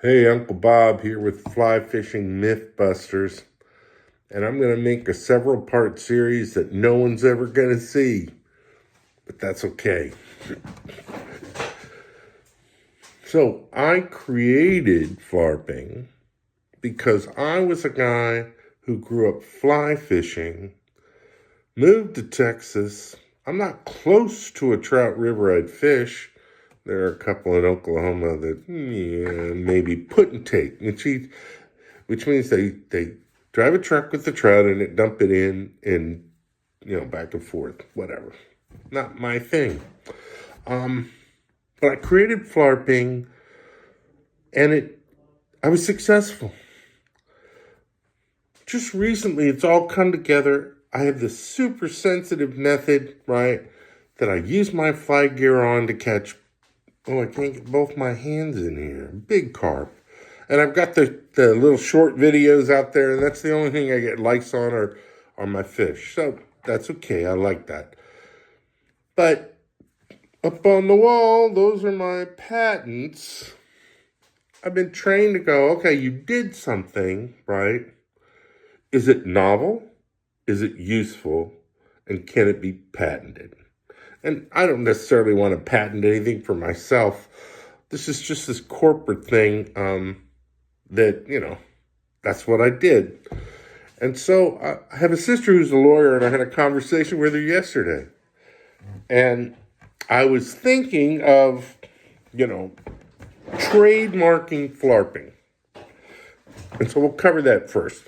Hey, Uncle Bob here with Flyfishing Mythbusters, and I'm going to make a several-part series that no one's ever going to see, but that's okay. So I created Flarping because I was a guy who grew up fly fishing, moved to Texas. I'm not close to a trout river I'd fish. There are a couple in Oklahoma that maybe put and take, which means they drive a truck with the trout in it, dump it in, and back and forth, whatever. Not my thing. But I created Flarping, and I was successful. Just recently, it's all come together. I have this super sensitive method, right, that I use my fly gear on to catch. Oh, I can't get both my hands in here. Big carp. And I've got the little short videos out there, and that's the only thing I get likes on are my fish. So that's okay. I like that. But up on the wall, those are my patents. I've been trained to go, okay, you did something, right? Is it novel? Is it useful? And can it be patented? And I don't necessarily want to patent anything for myself. This is just this corporate thing that, that's what I did. And so I have a sister who's a lawyer, and I had a conversation with her yesterday. And I was thinking of, trademarking Flarping. And so we'll cover that first.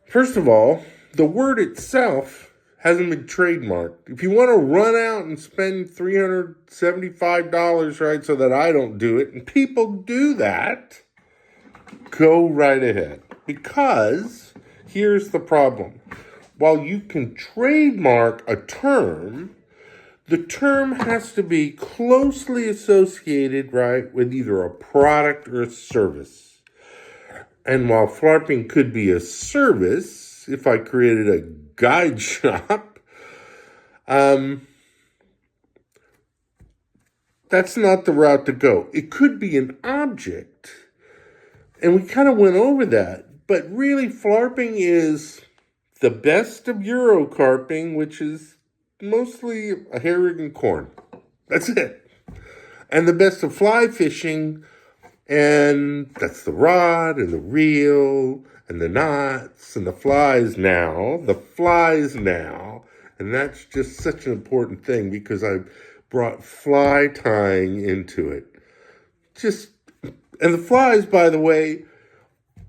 First of all, the word itself hasn't been trademarked. If you want to run out and spend $375, right, so that I don't do it, and people do that, go right ahead. Because here's the problem. While you can trademark a term, the term has to be closely associated, right, with either a product or a service. And while Flarping could be a service, if I created a guide shop, that's not the route to go. It could be an object, and we kind of went over that, but really Flarping is the best of Euro carping, which is mostly a herring and corn. That's it. And the best of fly fishing, and that's the rod and the reel and the knots and the flies now. And that's just such an important thing because I brought fly tying into it. And the flies, by the way,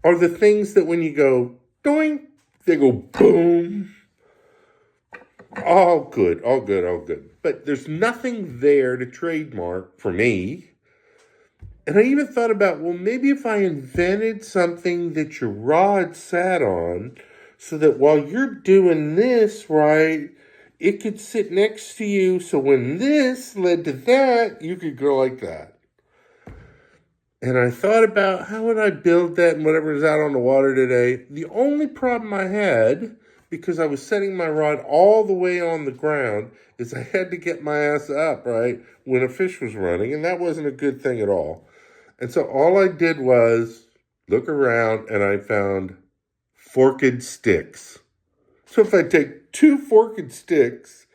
are the things that when you go doink, they go boom. All good. But there's nothing there to trademark for me. And I even thought about, well, maybe if I invented something that your rod sat on so that while you're doing this, right, it could sit next to you. So when this led to that, you could go like that. And I thought about how would I build that and whatever is out on the water today. The only problem I had, because I was setting my rod all the way on the ground, is I had to get my ass up, right, when a fish was running. And that wasn't a good thing at all. And so all I did was look around, and I found forked sticks. So if I take 2 forked sticks,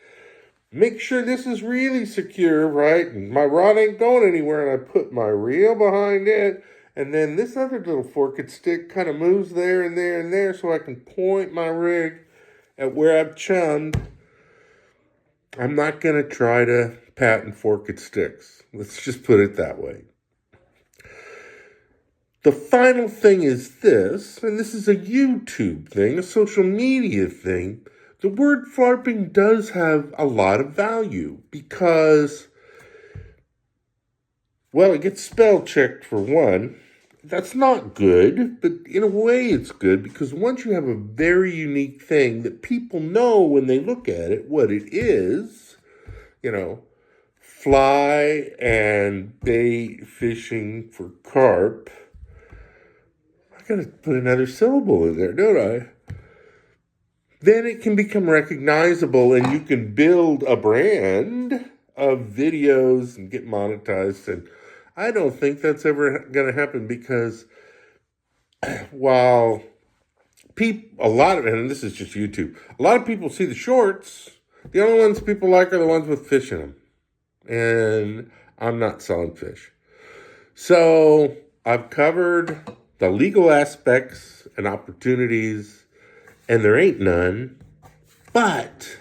make sure this is really secure, right? And my rod ain't going anywhere, and I put my reel behind it, and then this other little forked stick kind of moves there and there and there so I can point my rig at where I've chummed. I'm not going to try to patent forked sticks. Let's just put it that way. The final thing is this, and this is a YouTube thing, a social media thing. The word Flarping does have a lot of value because, well, it gets spell checked for one. That's not good, but in a way it's good because once you have a very unique thing that people know when they look at it, what it is, fly and bait fishing for carp. I gotta put another syllable in there, don't I? Then it can become recognizable and you can build a brand of videos and get monetized. And I don't think that's ever going to happen because while a lot of, and this is just YouTube, a lot of people see the shorts. The only ones people like are the ones with fish in them. And I'm not selling fish. So I've covered the legal aspects and opportunities, and there ain't none. But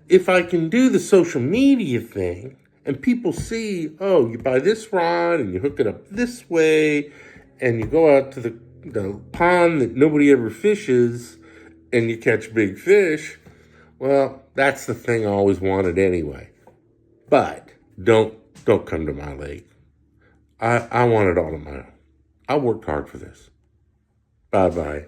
if I can do the social media thing, and people see, oh, you buy this rod and you hook it up this way, and you go out to the pond that nobody ever fishes, and you catch big fish, well, that's the thing I always wanted anyway. But don't come to my lake. I want it all on my own. I worked hard for this. Bye-bye.